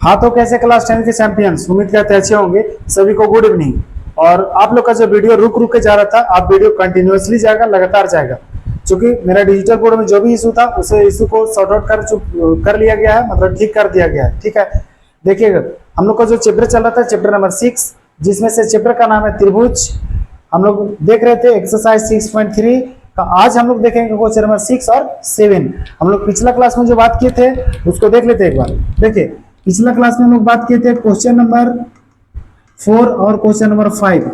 हाँ तो कैसे क्लास 10 के चैंपियंस, उम्मीद करते हैं अच्छे होंगे। सभी को गुड इवनिंग। और आप लोग का जो वीडियो रुक रुक के जा रहा था, आप वीडियो कंटिन्यूअसली जाएगा, लगातार जाएगा। क्योंकि मेरा डिजिटल बोर्ड में जो भी इशू था उसे इशू को सॉर्ट आउट कर लिया गया है, मतलब ठीक कर दिया गया है। ठीक है, देखिएगा हम लोग का जो चैप्टर चल रहा था, चैप्टर नंबर 6, जिसमें से चैप्टर का नाम है त्रिभुज। हम लोग देख रहे थे एक्सरसाइज 6.3 का। आज हम लोग देखेंगे क्वेश्चन नंबर 6 और 7। हम लोग पिछला क्लास में जो बात किए थे उसको देख लेते एक बार। देखिए पिछला क्लास में हम लोग बात किए थे क्वेश्चन नंबर 4 और क्वेश्चन नंबर 5।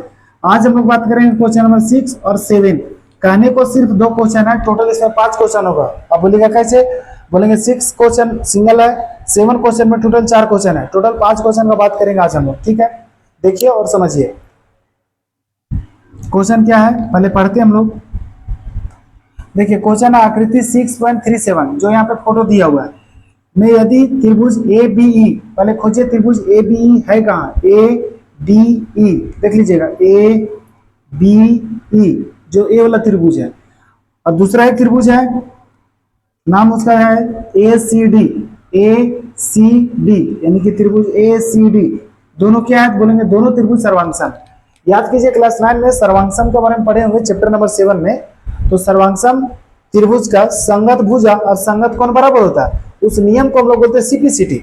आज हम लोग बात करेंगे क्वेश्चन नंबर 6 और 7। कहने को सिर्फ 2 क्वेश्चन है, टोटल इसमें 5 क्वेश्चन होगा। अब बोलिएगा कैसे? बोलेंगे 6 क्वेश्चन सिंगल है, 7 क्वेश्चन में टोटल 4 क्वेश्चन है, टोटल 5 क्वेश्चन का बात करेंगे आज हम लोग। ठीक है, देखिए और समझिए क्वेश्चन क्या है, पहले पढ़ते हैं हम लोग। देखिए क्वेश्चन है आकृति 6.37, जो यहाँ पे फोटो दिया हुआ है में यदि त्रिभुज ए बी ई, पहले खोजिए त्रिभुज ए बी ई है कहाँ? ए डी ई, देख लीजिएगा ए बी ई, जो ए वाला त्रिभुज है। और दूसरा एक त्रिभुज है, नाम उसका है ए सी डी, ए सी डी, यानी कि त्रिभुज ए सी डी। दोनों क्या है? बोलेंगे दोनों त्रिभुज सर्वांगसम। याद कीजिए क्लास 9 में सर्वांगसम के बारे में पढ़े होंगे चैप्टर नंबर 7 में। तो सर्वांगसम त्रिभुज का संगत भुजा और संगत कोण बराबर होता है, उस नियम को हम लोग बोलते हैं सीपीसीटी।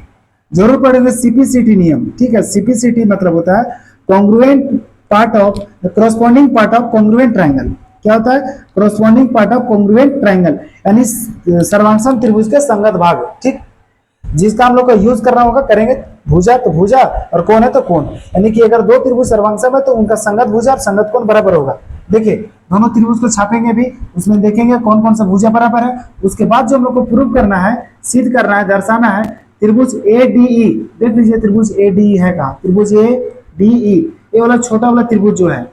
जरूर पढ़ेंगे सीपीसीटी नियम। ठीक है, सीपीसीटी मतलब होता है congruent part of corresponding part of congruent triangle. क्या होता है? Corresponding part of congruent triangle, यानी सर्वांगसम त्रिभुज के संगत भाग। ठीक, जिसका हम लोग को यूज करना होगा, करेंगे भुजा तो भुजा और कोण है तो कोण, यानी कि अगर 2 त्रिभुज सर्वांगसम है तो उनका संगत भुजा और संगत कोण बराबर होगा। देखिए दोनों त्रिभुज को छापेंगे भी, उसमें देखेंगे कौन कौन सा भुजा बराबर है। उसके बाद जो हम लोग को प्रूव करना है, सिद्ध करना है, दर्शाना है, त्रिभुज ए डी ई। देख लीजिए त्रिभुज ए डी ई है कहाँ? त्रिभुज ए डी ई, ये वाला छोटा वाला त्रिभुज जो है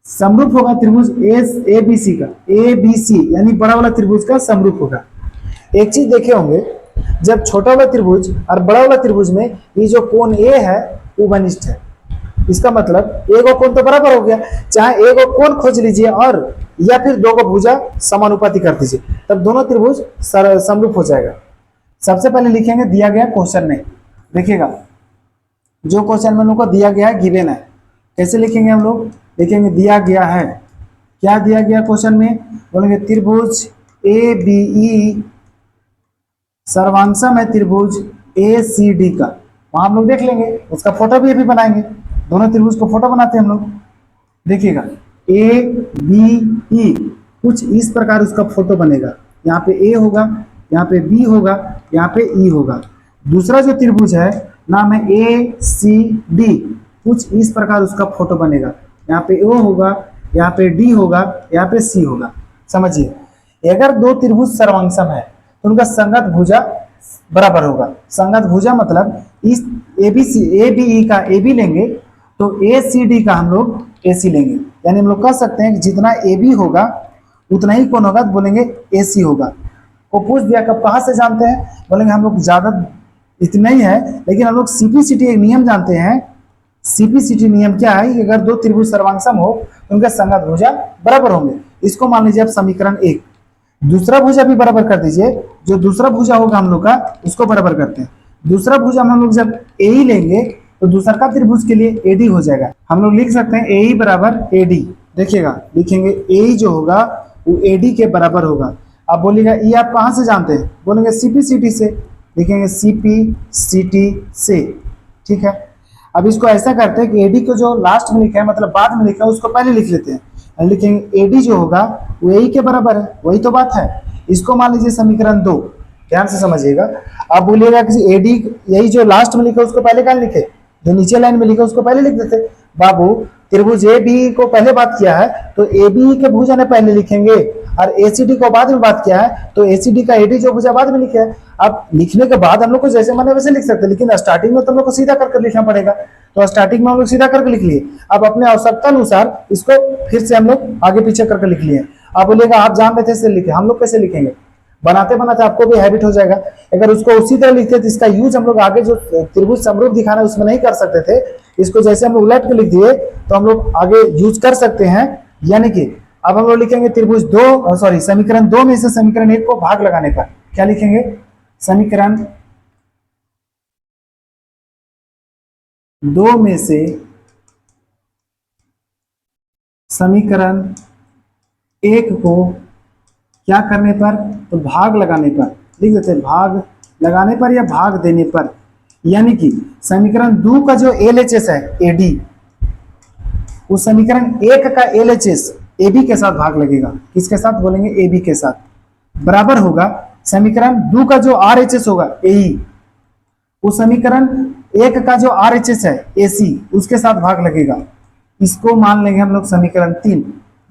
समरूप होगा त्रिभुज ए बी सी का, ए बी सी यानी बड़ा वाला त्रिभुज का समरूप होगा। एक चीज देखे होंगे, जब छोटा वाला त्रिभुज और बड़ा वाला त्रिभुज में ये जो कोण ए है वो घनिष्ठ है, इसका मतलब एक कोण तो बराबर हो गया। चाहे एक कोण खोज लीजिए और या फिर 2 को भुजा समानुपाती कर दीजिए, तब दोनों त्रिभुज समरूप हो जाएगा। सबसे पहले लिखेंगे दिया गया क्वेश्चन में। देखिएगा जो क्वेश्चन में हम लोग को दिया गया है, गिवन है, कैसे लिखेंगे हम लोग? लिखेंगे दिया गया है। क्या दिया गया क्वेश्चन में? बोलेंगे त्रिभुज ए बी ई सर्वांगसम है त्रिभुज ए सी डी का। वहां हम लोग देख लेंगे, उसका फोटो भी अभी बनाएंगे। दोनों त्रिभुज को फोटो बनाते हैं हम लोग। देखिएगा ए बी ई, कुछ इस प्रकार उसका फोटो बनेगा। यहाँ पे ए होगा, यहाँ पे बी होगा, यहाँ पे ई होगा। दूसरा जो त्रिभुज है नाम है ए सी डी, कुछ इस प्रकार उसका फोटो बनेगा। यहाँ पे ओ होगा, यहाँ पे डी होगा, यहाँ पे सी होगा। समझिए अगर 2 त्रिभुज सर्वांगसम है तो उनका संगत भुजा बराबर होगा। संगत भुजा मतलब इस ए बी ई का ए बी लेंगे तो ए सी डी का हम लोग ए सी लेंगे। यानी हम लोग कह सकते हैं कि जितना ए बी होगा उतना ही कौन होगा, तो बोलेंगे ए सी होगा। वो पूछ दिया कब कहाँ से जानते हैं? बोलेंगे हम लोग ज्यादा इतना ही है, लेकिन हम लोग सीपीसीटी एक नियम जानते हैं। सीपीसीटी नियम क्या है कि अगर 2 त्रिभुज सर्वांगसम हो तो उनका संगत भुजा बराबर होंगे। इसको मान लीजिए आप समीकरण 1। दूसरा भुजा भी बराबर कर दीजिए, जो दूसरा भुजा होगा हम लोग का उसको बराबर करते हैं। दूसरा भुजा हम लोग जब ए ही लेंगे तो दूसरा का त्रिभुज के लिए एडी हो जाएगा। हम लोग लिख सकते हैं ए ई बराबर एडी। देखिएगा लिखेंगे ए ई जो होगा वो एडी के बराबर होगा। अब बोलिएगा ये आप कहाँ से जानते हैं? बोलेंगे सीपीसीटी से। लिखेंगे सीपीसीटी से। ठीक है, अब इसको ऐसा करते हैं कि एडी को जो लास्ट में लिखा है, मतलब बाद में लिखा है, उसको पहले लिख लेते हैं। लिखेंगे एडी जो होगा वो ए के बराबर है, वही तो बात है। इसको मान लीजिए समीकरण 2, ध्यान से समझिएगा। आप बोलिएगा कि एडी, यही जो लास्ट में लिखा उसको पहले क्या लिखे, जो नीचे लाइन में लिखा उसको पहले लिख देते। बाबू त्रिभुज ए बी को पहले बात किया है तो ए बी के भुजा ने पहले लिखेंगे, और एसीडी को बाद में बात किया है तो एसीडी का एडी जो भुजा बाद में लिखा है। अब लिखने के बाद हम लोग को जैसे माने वैसे लिख सकते हैं, लेकिन स्टार्टिंग में तो हम लोग को सीधा करके लिखना पड़ेगा। तो स्टार्टिंग में हम लोग सीधा करके लिख लिए। अब अपने आवश्यकता अनुसार इसको फिर से हम लोग आगे पीछे करके लिख लिए। आप बोलिएगा आप जान रहे थे इससे लिखे, हम लोग कैसे लिखेंगे? बनाते बनाते आपको भी हैबिट हो जाएगा। अगर उसको उसी तरह लिखते तो इसका यूज हम लोग आगे जो त्रिभुज समरूप दिखाना है उसमें नहीं कर सकते थे। इसको जैसे हम लोग उलट के लिख दिए तो हम लोग आगे यूज कर सकते हैं। यानी कि अब हम लोग लिखेंगे त्रिभुज समीकरण 2 में से समीकरण 1 को भाग लगाने पर क्या लिखेंगे? समीकरण दो में से समीकरण एक को क्या करने पर, तो भाग लगाने पर, लिख देते हैं भाग लगाने पर या भाग देने पर। यानी कि समीकरण 2 का जो LHS है AD, उस समीकरण 1 का LHS AB के साथ भाग लगेगा। किसके साथ बोलेंगे? AB के साथ। बराबर होगा समीकरण 2 का जो RHS होगा AE, उस समीकरण 1 का जो RHS है AC, उसके साथ भाग लगेगा। इसको मान लेंगे हम लोग समीकरण 3।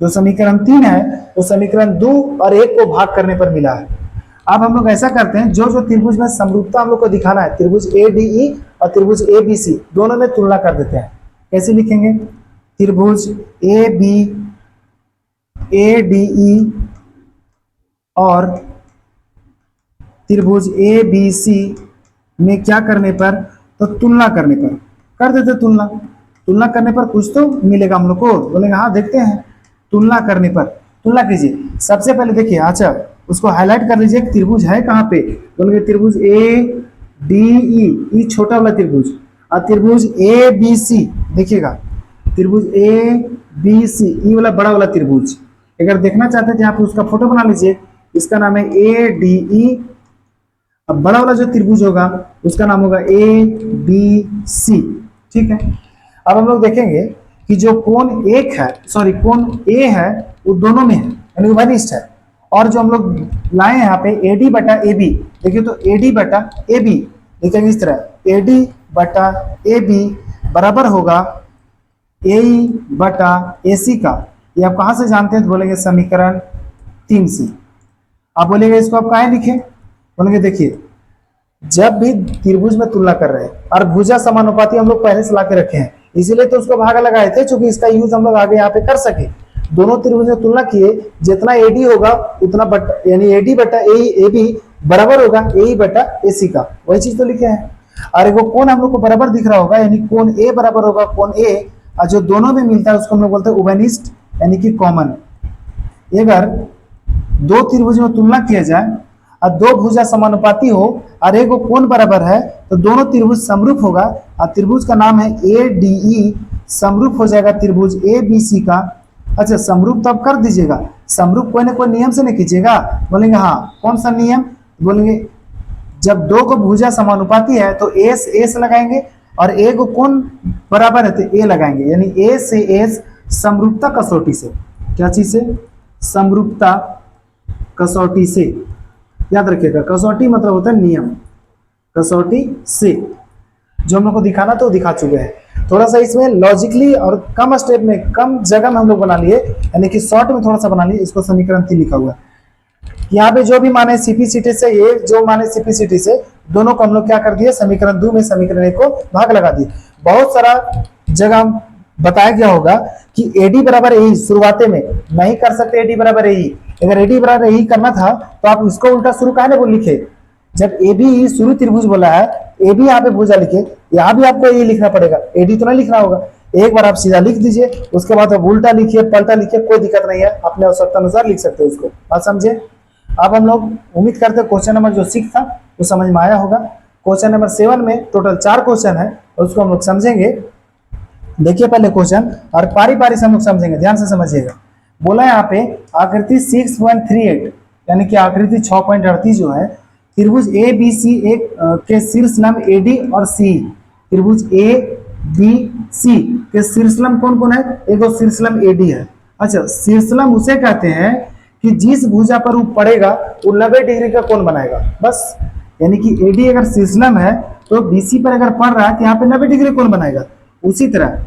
जो समीकरण 3 है वो समीकरण 2 और 1 को भाग करने पर मिला है। अब हम लोग ऐसा करते हैं, जो जो त्रिभुज में समरूपता हम लोग को दिखाना है, त्रिभुज ADE और त्रिभुज ABC, दोनों में तुलना कर देते हैं। कैसे लिखेंगे? त्रिभुज ADE और त्रिभुज ABC में क्या करने पर, तो तुलना करने पर कर देते। तुलना करने पर कुछ तो मिलेगा हम लोग को। बोलेंगे हाँ देखते हैं। तुलना करने पर तुलना कीजिए। सबसे पहले देखिए, अच्छा उसको हाईलाइट कर लीजिए, त्रिभुज है कहाँ पे। बोलेंगे त्रिभुज ADE, छोटा वाला त्रिभुज, और त्रिभुज ABC, देखिएगा त्रिभुज ABC, ई वाला बड़ा वाला त्रिभुज। अगर देखना चाहते हैं तो यहाँ पे उसका फोटो बना लीजिए। इसका नाम है ADE। अब बड़ा वाला जो त्रिभुज होगा उसका नाम होगा ABC। ठीक है। अब हम लोग देखेंगे कि जो कोण कोण A है वो दोनों में है, यानी वनिष्ठ है। और जो हम लोग लाए हैं यहाँ पे AD बटा AB, देखिए तो AD बटा AB लिखेंगे इस तरह, AD बटा AB बराबर होगा AE बटा AC का। ये आप कहाँ से जानते हैं? तो बोलेंगे समीकरण 3 से। आप बोलेंगे इसको आप कहाँ लिखें? बोलेंगे देखिए, जब भी त्रिभुज में तुलना कर रहे हैं और भुजा समानुपाती हम लोग पहले से ला के रखे हैं, इसीलिए तो उसको भाग लगाए थे, क्योंकि इसका यूज हम लोग आगे यहाँ पे कर सके। दोनों त्रिभुज में तुलना किए, जितना AD होगा उतना बटा, यानी AD बटा AB बराबर होगा AE बटा AC का। वही चीज तो लिखे हैं। और एक कोण हम लोग को बराबर दिख रहा होगा, यानी कोण A बराबर होगा कोण A, और जो दोनों में मिलता है उसको हम लोग बोलते हैं उभयनिष्ठ, यानी कि कॉमन। अगर दो त्रिभुज में तुलना किया जाए और दो भुजा समानुपाती हो और एक कोण बराबर है, तो दोनों त्रिभुज समरूप होगा, और त्रिभुज का नाम है ADE, समरूप हो जाएगा त्रिभुज ABC का। अच्छा, समरूप तब कर दीजिएगा, समरूप कोई ना कोई नियम से नहीं कीजिएगा। बोलेंगे हाँ कौन सा नियम? बोलेंगे जब दो को भुजा समानुपाती है तो S लगाएंगे, और A को कोण बराबर है तो A लगाएंगे, यानी A से S समरूपता कसौटी से। क्या चीज से? समरूपता कसौटी से। याद रखिएगा, कसौटी मतलब होता है नियम, कसौटी से। जो हम लोग को दिखाना तो दिखा चुके हैं। थोड़ा सा इसमें लॉजिकली और कम स्टेप में, कम जगह में हम लोग बना लिए, यानी कि शॉर्ट में थोड़ा सा बना लिए। इसको समीकरण 3 लिखा हुआ है। यहाँ पे जो भी माने CP/CT से, ये जो माने CP/CT से, दोनों को हम लोग क्या कर दिए, समीकरण 2 में समीकरण 1 को भाग लगा दिए। बहुत सारा जगह बताया गया होगा कि AD बराबर AE शुरुआते में नहीं कर सकते। AD बराबर AE, अगर AD बराबर AE करना था तो आप इसको उल्टा शुरू काहे नहीं लिखे? जब AB शुरू त्रिभुज बोला है, AB यहाँ पे भुजा लिखे, यहाँ भी आपको ये लिखना पड़ेगा, AD तो नहीं लिखना होगा। एक बार आप सीधा लिख दीजिए, उसके बाद आप उल्टा लिखिए, पलटा लिखिए, कोई दिक्कत नहीं है, अपने आवश्यकता अनुसार लिख सकते हो उसको। बात समझे? अब हम लोग उम्मीद करते हैं क्वेश्चन नंबर जो 6 था वो समझ में आया होगा। क्वेश्चन नंबर 7 में टोटल 4 क्वेश्चन है, उसको हम लोग समझेंगे। देखिए पहले क्वेश्चन, और पारी पारी से हम लोग समझेंगे, ध्यान से समझिएगा। बोला यहाँ पे आकृति 6.38, यानी कि आकृति 6.38 जो है, त्रिभुज ABC एक के शीर्षलंब AD और C। त्रिभुज ABC के शीर्षलंब कौन कौन है? एक और शीर्षलंब AD है। अच्छा, शीर्षलंब उसे कहते हैं कि जिस भुजा पर वो पड़ेगा वो 90 डिग्री का कोण बनाएगा, बस। यानी कि AD अगर शीर्षलंब है तो BC पर अगर पड़ रहा है तो यहाँ पे 90 डिग्री कोण बनाएगा। उसी तरह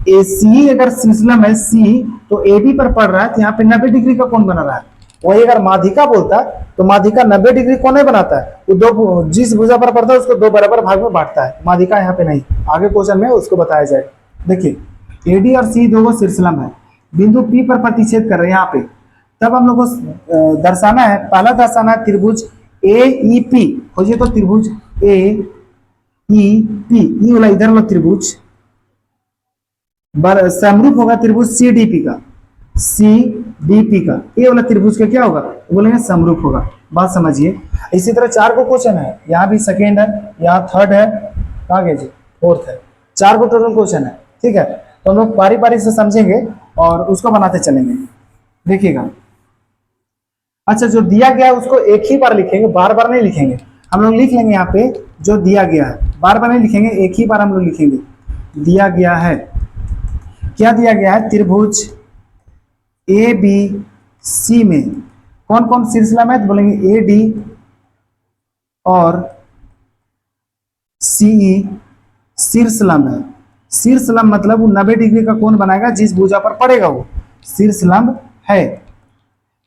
AC अगर शीर्षलंब है C, तो AB पर पड़ रहा है तो यहाँ पे 90 डिग्री का कोण बना रहा है। वही अगर माध्यिका बोलता तो माध्यिका 90 डिग्री कोण नहीं बनाता है, वो दो, जिस भुजा पर पड़ता है उसको दो बराबर भाग में बांटता है। माध्यिका यहाँ पे नहीं, आगे क्वेश्चन में उसको बताया जाएगा। देखिए AD और C दो शीर्षलंब है, बिंदु P पर प्रतिच्छेद कर रहे हैं यहाँ पे। तब हम लोग को दर्शाना है, पहला दर्शाना है त्रिभुज AEP। खोजिए तो त्रिभुज AEP, ये वाला इधर वाला त्रिभुज समरूप होगा त्रिभुज CDP का। CDP का ये वाला त्रिभुज का क्या होगा? बोलेंगे समरूप होगा। बात समझिए। इसी तरह 4 को क्वेश्चन है, यहाँ भी सेकेंड है, यहाँ थर्ड है, कहाँ गए जी? फोर्थ है। 4 गो टोटल क्वेश्चन है, ठीक है। तो हम लोग बारी बारी से समझेंगे और उसको बनाते चलेंगे, देखिएगा। अच्छा, जो दिया गया है उसको एक ही बार लिखेंगे, बार बार नहीं लिखेंगे। हम लोग लिख लेंगे यहाँ पे जो दिया गया है, बार बार नहीं लिखेंगे, एक ही बार हम लोग लिखेंगे। दिया गया है, क्या दिया गया है? त्रिभुज ए बी सी में कौन कौन शीर्ष लंब है? तो बोलेंगे ए डी और सीई शीर्ष लंब है। शीर्ष लंब मतलब वो 90 डिग्री का कोण बनाएगा, जिस भुजा पर पड़ेगा वो शीर्ष लंब है।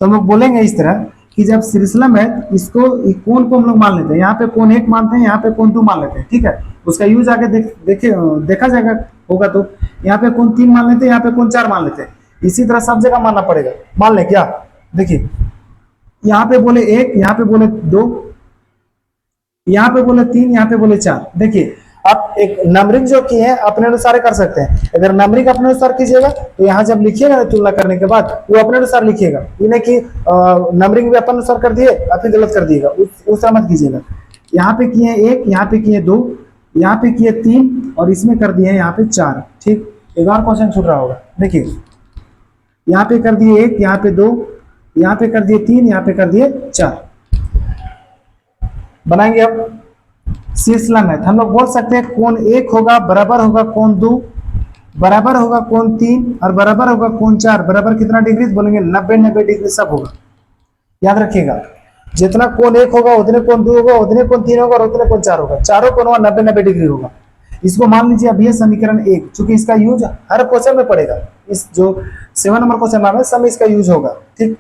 तो हम लोग बोलेंगे इस तरह कि जब शीर्षलंब है, इसको कोण को हम लोग मान लेते हैं, यहाँ पे कोण 1 मानते हैं, यहाँ पे कोण 2 मान लेते हैं, ठीक है। उसका यूज आगे देखा जाएगा होगा। तो यहाँ पे कोण 3 मान लेते हैं, यहाँ पे कोण 4 मान लेते हैं। इसी तरह सब जगह मानना पड़ेगा। मान ले क्या, देखिए यहाँ पे बोले 1, यहाँ पे बोले 2, यहाँ पे बोले 3, यहाँ पे बोले 4। देखिए आप एक नंबरिंग जो की है अपने अनुसार कर सकते हैं। अगर नंबरिंग अपने अनुसार कीजिएगा तो यहाँ जब लिखिएगा तुलना करने के बाद वो अपने अनुसार लिखिएगा, ये नहीं कि नंबरिंग भी अपने अनुसार कर दिए और फिर गलत कर दिएगा, उस तरह मत कीजिएगा। यहाँ पे किए 1, यहाँ पे किए 2, यहाँ पे किए 3 और इसमें कर दिए यहाँ पे 4, ठीक। एक और क्वेश्चन छूट रहा होगा, देखिए यहाँ पे कर दिए 1, यहाँ पे 2, यहाँ पे कर दिए 3, यहाँ पे कर दिए 4। बनाएंगे अब शीर्ष लंब है, तो हम लोग बोल सकते हैं कोण 1 होगा बराबर होगा कोण 2, बराबर होगा कोण 3 और बराबर होगा कोण 4। बराबर कितना डिग्री? बोलेंगे 90 डिग्री सब होगा। याद रखिएगा, जितना कोण 1 होगा उतने कोण 2 होगा, उतने कोण 3 होगा और उतने कोण 4 होगा। चारों कोण 90 डिग्री होगा। इसको मान लीजिए अभी है समीकरण 1, चूंकि इसका यूज हर क्वेश्चन में पड़ेगा, इस जो 7 नंबर क्वेश्चन में सब इसका यूज होगा, ठीक।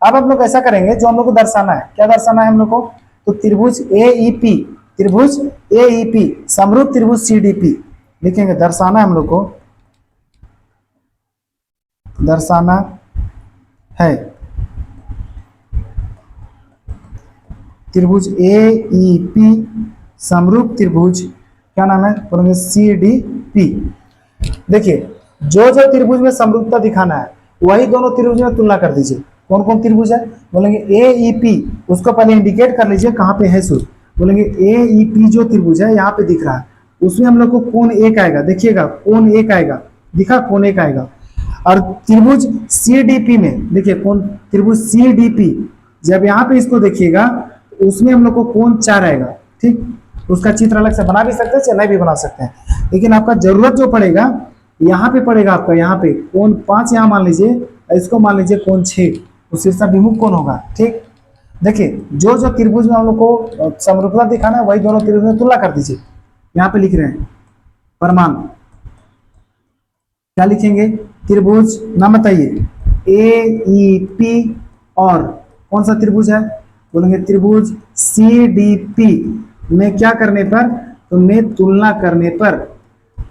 अब हम लोग ऐसा करेंगे, जो हम लोग को दर्शाना है, क्या दर्शाना है हम लोग को? तो त्रिभुज AEP, त्रिभुज AEP समरूप त्रिभुज CDP लिखेंगे। दर्शाना है हम लोग को, दर्शाना है त्रिभुज AEP समरूप त्रिभुज, क्या नाम है? बोलेंगे CDP। देखिए जो जो त्रिभुज में समरूपता दिखाना है वही दोनों त्रिभुज में तुलना कर दीजिए। कौन कौन त्रिभुज है? बोलेंगे AEP, उसको पहले इंडिकेट कर लीजिए कहाँ पे है सूत्र। बोलेंगे AEP जो त्रिभुज है यहाँ पे दिख रहा है, उसमें हम लोग को कोण 1 आएगा। देखिएगा कोण 1 आएगा, दिखा कोण 1 आएगा। और त्रिभुज CDP में देखिए कोण त्रिभुज CDP, जब यहाँ पे इसको देखिएगा उसमें हम लोग को कोण 4 आएगा, ठीक। उसका चित्र अलग से बना भी सकते हैं, चाहे नहीं भी बना सकते हैं, लेकिन आपका जरूरत जो पड़ेगा यहाँ पे पड़ेगा आपका, यहाँ पे कोण 5 यहाँ मान लीजिए, इसको मान लीजिए कोण 6, तो शीर्षाभिमुख कोण होगा, ठीक। देखिए जो जो त्रिभुज में हम लोग को समरूपता दिखाना है वही दोनों त्रिभुज में तुलना कर दीजिए। यहाँ पे लिख रहे हैं प्रमाण, क्या लिखेंगे? त्रिभुज नाम बताइए AEP और कौन सा त्रिभुज है? बोलेंगे त्रिभुज CDP में क्या करने पर? तो में तुलना करने पर,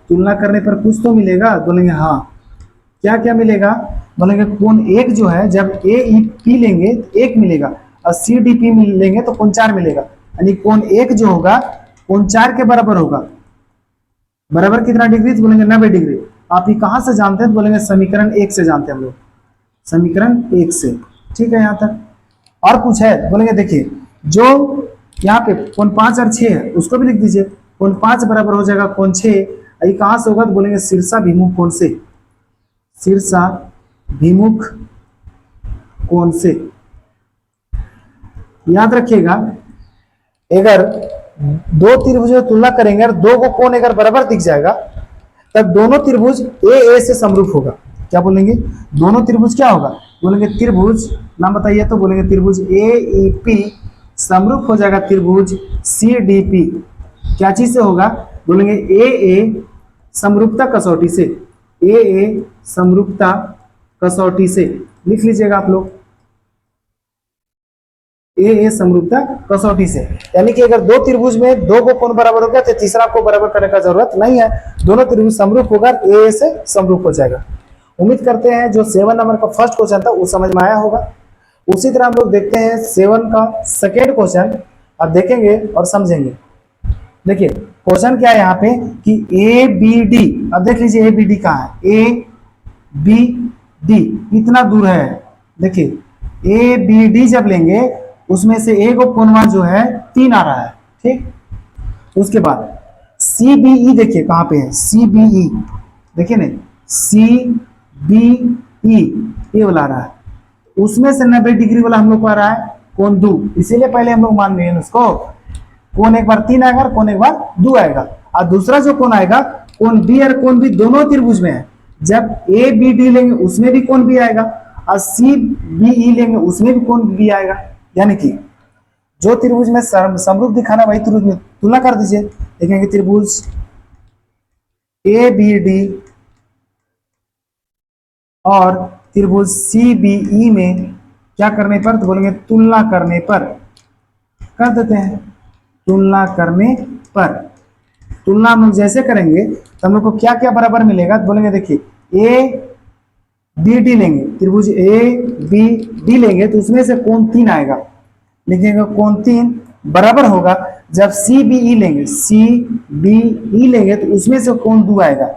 तुलना करने पर कुछ तो मिलेगा। बोलेंगे हाँ, क्या क्या मिलेगा? बोलेंगे कोण 1 जो है जब AEP लेंगे तो 1 मिलेगा और CDP लेंगे तो कोण 4 मिलेगा। यानी कोण 1 जो होगा कोण 4 के बराबर होगा। बराबर कितना डिग्री? तो बोलेंगे 90 डिग्री। आप ये कहाँ से जानते हैं? तो बोलेंगे समीकरण 1 से जानते हैं हम लोग, समीकरण 1 से, ठीक है। यहाँ तक और कुछ है? बोलेंगे देखिए जो यहाँ पे कोण 5 और 6 है उसको भी लिख दीजिए। कोण 5 बराबर हो जाएगा कोण 6, ये कहाँ से होगा? तो बोलेंगे शीर्षाभिमुख कोण से, शीर्षाभिमुख कोण से। याद रखिएगा अगर दो त्रिभुज में तुलना करेंगे और दो को कोण अगर बराबर दिख जाएगा तब दोनों त्रिभुज AA से समरूप होगा। क्या बोलेंगे? दोनों त्रिभुज क्या होगा? बोलेंगे त्रिभुज, नाम बताइए तो बोलेंगे त्रिभुज AEP समरूप हो जाएगा त्रिभुज CDP। क्या चीज से होगा? बोलेंगे AA समरूपता कसौटी से, AA समरूपता कसौटी से। लिख लीजिएगा आप लोग AA समरूपता कसौटी से। यानी कि अगर दो त्रिभुज में दो को कोण बराबर हो गया तो तीसरा को बराबर करने का जरूरत नहीं है, दोनों त्रिभुज समरूप होगा, AA से समरूप हो जाएगा। उम्मीद करते हैं जो 7 नंबर का फर्स्ट क्वेश्चन था वो समझ में आया होगा। उसी तरह हम लोग देखते हैं 7 का सेकेंड क्वेश्चन, अब देखेंगे और समझेंगे। देखिए क्वेश्चन क्या है यहाँ पे कि ABD, अब देख लीजिए ABD कहाँ है? ABD इतना दूर है। देखिए ABD जब लेंगे उसमें से एक कोणवा जो है 3 आ रहा है, ठीक। उसके बाद सी बी ई देखिए कहाँ पे है, सी बी ई देखिए ना, सी बी ई ये वाला आ रहा है, उसमें से 90 डिग्री वाला हम लोग को आ रहा है कोण दो, इसीलिए पहले हम लोग मान लिए उसको कोण एक बार 3 आएगा, कोण एक बार 2 आएगा। और दूसरा जो कोण आएगा कोण बी और कोण बी दोनों त्रिभुज में है, जब ए बी डी लेंगे उसमें भी कोण बी आएगा, और सी बी ई लेंगे उसमें भी कोण बी आएगा। यानी कि जो त्रिभुज में समरूप दिखाना वही त्रिभुज में तुलना कर दीजिए, देखेंगे त्रिभुज ए बी डी और त्रिभुज सी बी ई में क्या करने पर, तो बोलेंगे तुलना करने पर कर देते हैं, तुलना करने पर। तुलना हम लोग जैसे करेंगे तो हम लोग को क्या क्या बराबर मिलेगा, तो बोलेंगे देखिए ए बी डी लेंगे, त्रिभुज ए बी डी लेंगे तो उसमें से कोण 3 आएगा, लिखेंगे कोण 3 बराबर होगा, जब सी बी ई लेंगे, सी बी ई लेंगे तो उसमें से कोण 2 आएगा,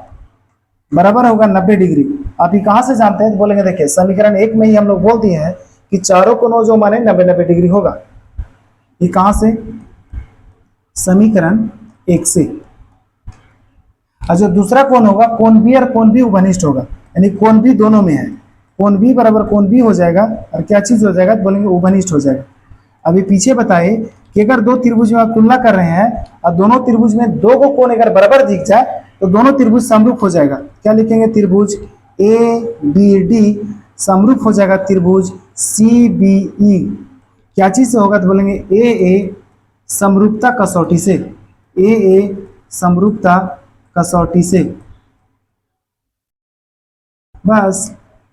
बराबर होगा 90 डिग्री। आप ये कहां से जानते हैं, तो बोलेंगे देखिए समीकरण 1 में ही हम लोग बोल दिए हैं कि चारों कोणों जो माने 90-90 डिग्री होगा। ये कहां से, समीकरण 1 से। और जो दूसरा कोण होगा कोण बी और कोण बी उभयनिष्ठ होगा, यानी कोण बी दोनों में है, कोण बी बराबर कोण बी हो जाएगा, और क्या चीज हो जाएगा, तो बोलेंगे उभयनिष्ठ हो जाएगा। अभी पीछे बताए कि अगर दो त्रिभुज में आप तुलना कर रहे हैं और दोनों त्रिभुज में दो को कोण अगर बराबर दिख जाए तो दोनों त्रिभुज समरूप हो जाएगा। क्या लिखेंगे, त्रिभुज ए बी डी समरूप हो जाएगा त्रिभुज सी बी ई। क्या चीज से होगा, तो बोलेंगे ए समरूपता कसौटी से, ए समरूपता कसौटी से। बस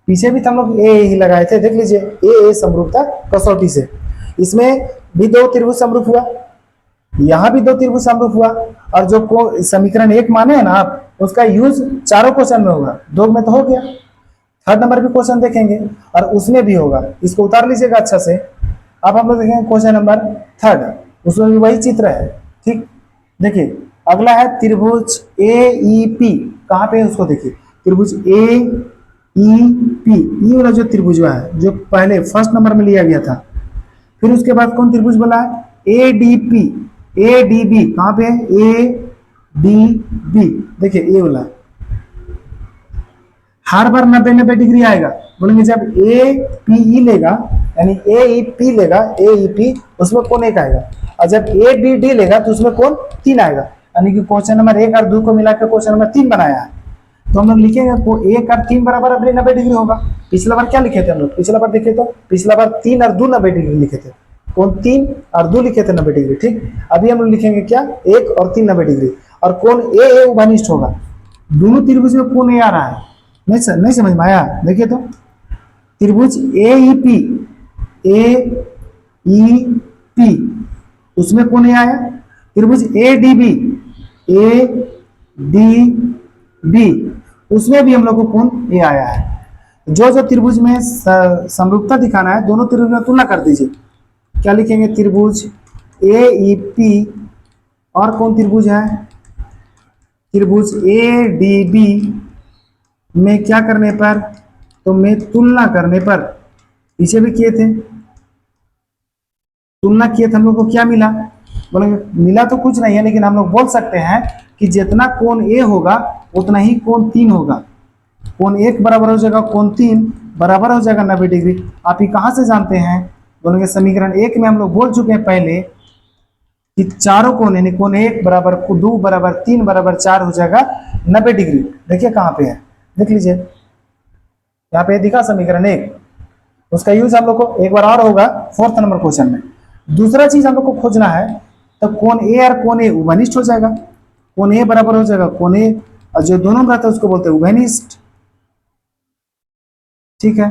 पीछे भी तो हम लोग ए ही लगाए थे, देख लीजिए ए समरूपता कसौटी से। इसमें भी दो त्रिभुज समरूप हुआ, यहां भी दो त्रिभुज समरूप हुआ, और जो समीकरण 1 माने हैं ना आप, उसका यूज चारों क्वेश्चन में होगा, 2 में तो हो गया, 3rd नंबर भी क्वेश्चन देखेंगे और उसमें भी होगा, इसको उतार लीजिएगा अच्छा से। अब हम लोग देखेंगे क्वेश्चन नंबर 3, उसमें भी वही चित्र है। ठीक, देखिए अगला है त्रिभुज ए ई पी, कहां पे है उसको देखिए, त्रिभुज ए ई पी, ये वाला जो त्रिभुज है जो पहले फर्स्ट नंबर में लिया गया था। फिर उसके बाद कौन त्रिभुज बोला है, A D P, A D B, कहां पे है, ए डी बी, देखिए ये वाला हर बार 90-90 डिग्री आएगा। बोलेंगे जब ए पी ई लेगा, यानी ए ई पी लेगा, ए ई पी उसमें कौन 1 आएगा, और जब ए बी डी लेगा तो उसमें कौन 3 आएगा, यानी कि क्वेश्चन नंबर 1 और 2 को मिलाकर क्वेश्चन नंबर 3 बनाया है। तो हम लोग लिखेंगे 1 और 3 बराबर अपने 90 डिग्री होगा। पिछला बार क्या लिखे थे हम लोग, पिछला बार देखे तो पिछला बार 3 और 2 90 डिग्री लिखे थे, कौन 3 और 2 लिखे थे 90 डिग्री। ठीक, अभी हम लोग लिखेंगे क्या, 1 और 3 90 डिग्री, और कौन ए उभयनिष्ठ होगा। दोनों त्रिभुज में कौन ए आ रहा है, नहीं समझ में आया, देखिए तो त्रिभुज ए ई पी, ए ई पी उसमें कौन ए आया, त्रिभुज A D B, A D B उसमें भी हम लोग को कौन ए आया है। जो जो त्रिभुज में समरूपता दिखाना है दोनों त्रिभुज में तुलना कर दीजिए। क्या लिखेंगे, त्रिभुज ए ई पी और कौन त्रिभुज है, त्रिभुज ए डी बी में क्या करने पर, तो में तुलना करने पर, पीछे भी किए थे तुलना किए थे, हम लोग को क्या मिला, बोलेंगे मिला तो कुछ नहीं है, लेकिन हम लोग बोल सकते हैं कि जितना कोण ए होगा उतना ही कोण 3 होगा। कोण 1 बराबर हो जाएगा कोण 3 बराबर हो जाएगा 90 डिग्री। आप ये कहां से जानते हैं, बोलेंगे समीकरण 1 में हम लोग बोल चुके हैं पहले कि चारों कोण, यानी कोण 1 बराबर 2 बराबर 3 बराबर 4 हो जाएगा 90 डिग्री। देखिए कहां पे है, देख लीजिए यहाँ पे दिखा समीकरण 1, उसका यूज हम लोग को एक बार और होगा 4th नंबर क्वेश्चन में। दूसरा चीज हम लोग को खोजना है, तो कोण ए और कोण ए उभयनिष्ठ हो जाएगा, कोण ए बराबर हो जाएगा कोण ए, और जो दोनों में रहता है उसको बोलते हैं उभयनिष्ठ। ठीक है,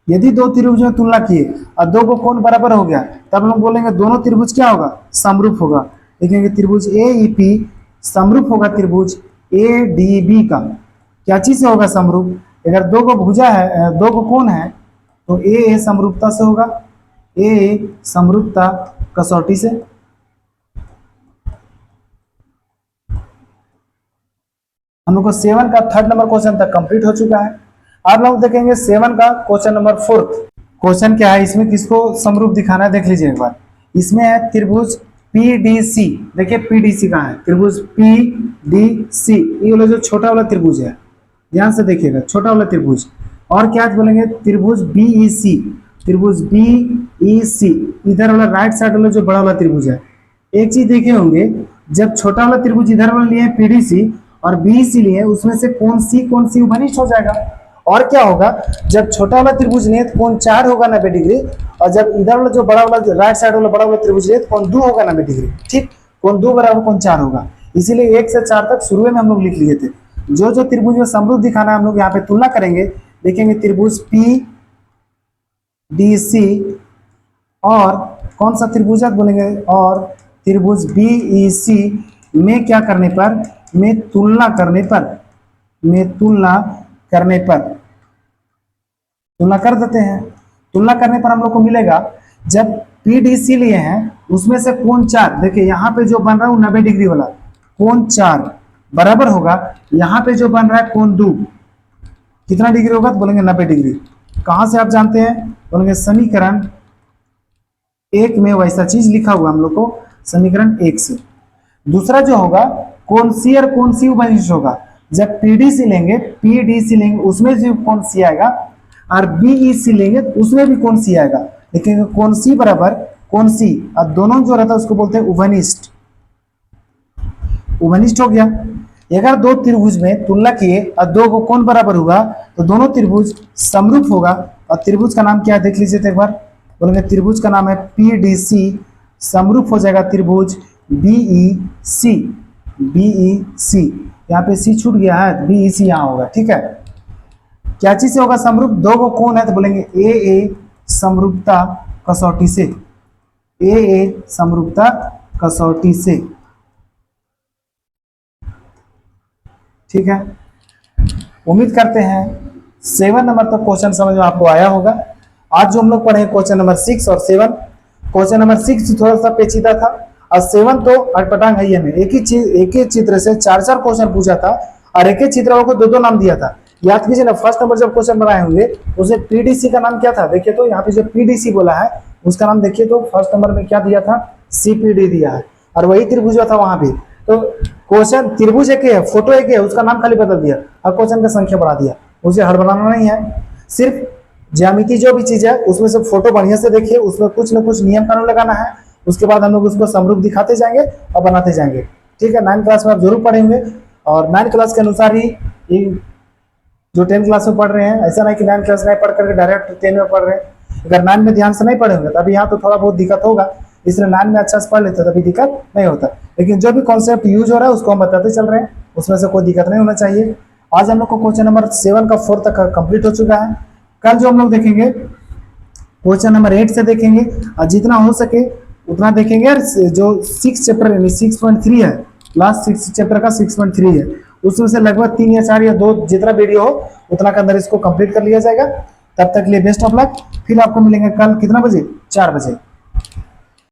यदि दो त्रिभुज में तुलना किए और 2 को कोण बराबर हो गया तब हम लोग बोलेंगे दोनों त्रिभुज क्या होगा, समरूप होगा। देखेंगे त्रिभुज ए ई पी समरूप होगा त्रिभुज ए डी बी का। क्या चीज से होगा समरूप, अगर 2 को भुजा है, 2 को कोण है, तो ए समरूपता से होगा, ए समरूपता कसौटी से। हम लोग को 7 का 3rd नंबर क्वेश्चन तक कंप्लीट हो चुका है। आप लोग देखेंगे 7 का क्वेश्चन नंबर 4th क्वेश्चन क्या है, इसमें किसको समरूप दिखाना है देख लीजिए एक बार। इसमें है त्रिभुज PDC, देखिए PDC कहाँ है, त्रिभुज PDC, ये वाला जो छोटा वाला त्रिभुज है, ध्यान से देखिएगा, छोटा वाला त्रिभुज। और क्या बोलेंगे, त्रिभुज BEC, त्रिभुज BEC, इधर वाला राइट साइड वाला जो बड़ा वाला त्रिभुज है। एक चीज देखे होंगे, जब छोटा वाला त्रिभुज इधर वाला लिए PDC और BEC लिए, उसमें से कौन सी उपनिष्ठ हो जाएगा। और क्या होगा, जब छोटा वाला त्रिभुज लिए तो कोण 4 होगा 90 डिग्री, और जब इधर वाला जो बड़ा वाला राइट साइड वाला बड़ा वाला त्रिभुज लिए तो कोण 2 होगा 90 डिग्री। ठीक, कोण 2 बराबर कोण 4 होगा। इसीलिए 1 से 4 तक शुरू में हम लोग लिख लिए थे। जो जो त्रिभुज में समरूप दिखाना है हम लोग यहाँ पे तुलना करेंगे, देखेंगे त्रिभुज PDC और कौन सा त्रिभुज बोलेंगे, और त्रिभुज BEC में क्या करने पर, में तुलना करने पर तुलना कर देते हैं। तुलना करने पर हम लोग को मिलेगा, जब PDC लिए हैं उसमें से कोण 4, देखिए यहाँ पे जो बन रहा है वो 90 डिग्री वाला, कोण 4 बराबर होगा यहाँ पे जो बन रहा है कोण 2, कितना डिग्री होगा, तो बोलेंगे 90 डिग्री। कहां से आप जानते हैं, बोलेंगे समीकरण 1 में वैसा चीज लिखा हुआ हम लोग को, समीकरण 1 से। दूसरा जो होगा, कोण C और कोण C उपनिष्ठ होगा। जब PDC लेंगे उसमें भी कोण C आएगा, और BEC लेंगे उसमें भी कोण C आएगा। देखेंगे कोण C बराबर कोण C, और दोनों जो रहता है उसको बोलते हैं उपनिष्ठ। उपनिष्ठ हो गया। अगर दो त्रिभुज में तुलना किए और दो को कोण बराबर होगा तो दोनों त्रिभुज समरूप होगा। और त्रिभुज का नाम क्या है देख लीजिए तो एक बार, बोलेंगे त्रिभुज का नाम है PDC, समरूप हो जाएगा त्रिभुज BEC। यहाँ पे C छूट गया है, BEC यहाँ होगा। ठीक है, क्या चीज से होगा समरूप, दो को कोण है तो बोलेंगे AA समरूपता कसौटी से, AA समरूपता कसौटी से। ठीक है, उम्मीद करते हैं 7 नंबर तक क्वेश्चन समझ में आपको आया होगा। आज जो हम लोग पढ़े क्वेश्चन नंबर 6 और 7, क्वेश्चन नंबर 6 थोड़ा सा पेचीदा था और 7 तो अटपटांग है। हमें एक ही चित्र से 4 क्वेश्चन पूछा था और एक ही चित्र को 2 नाम दिया था। याद कीजिए ना, फर्स्ट नंबर जब क्वेश्चन बनाए होंगे उसे PDC का नाम क्या था, देखिए तो यहाँ पे जो PDC बोला है उसका नाम देखिए तो फर्स्ट नंबर में क्या दिया था, CPD दिया है, और वही त्रिभुज था वहां पे। तो क्वेश्चन त्रिभुज एक है, फोटो एक है, उसका नाम खाली बदल दिया और क्वेश्चन का संख्या बढ़ा दिया। उसे हड़बड़ाना नहीं है, सिर्फ ज्यामिति जो भी चीज है उसमें से फोटो बढ़िया से देखिए, उसमें कुछ न कुछ नियम कानून लगाना है। उसके बाद हम लोग उसको समरूप दिखाते जाएंगे और बनाते जाएंगे। ठीक है, 9th क्लास में आप जरूर पढ़ेंगे, और 9th क्लास के अनुसार ही जो 10th क्लास में पढ़ रहे हैं, ऐसा नहीं कि 9th क्लास नहीं पढ़ करके डायरेक्ट 10 में पढ़ रहे हैं। अगर 9 में ध्यान से नहीं पढ़ेंगे तो अभी यहाँ तो थोड़ा बहुत दिक्कत होगा, इसलिए 9 में अच्छा से पढ़ लेते तभी दिक्कत नहीं होता। लेकिन जो भी कॉन्सेप्ट यूज हो रहा है उसको हम बताते चल रहे हैं, उसमें से कोई दिक्कत नहीं होना चाहिए। आज हम लोग को क्वेश्चन नंबर 7 का 4 तक कंप्लीट हो चुका है। कल जो हम लोग देखेंगे क्वेश्चन नंबर 8 से देखेंगे, और जितना हो सके उतना देखेंगे। जो 6 चैप्टर यानी 6.3 है, लास्ट 6 चैप्टर का 6.3 है, उसमें से लगभग 3 या 4 या 2 जितना वीडियो हो उतना के अंदर इसको कंप्लीट कर लिया जाएगा। तब तक लिए बेस्ट ऑफ लक। फिर आपको मिलेंगे कल कितना बजे, 4 बजे।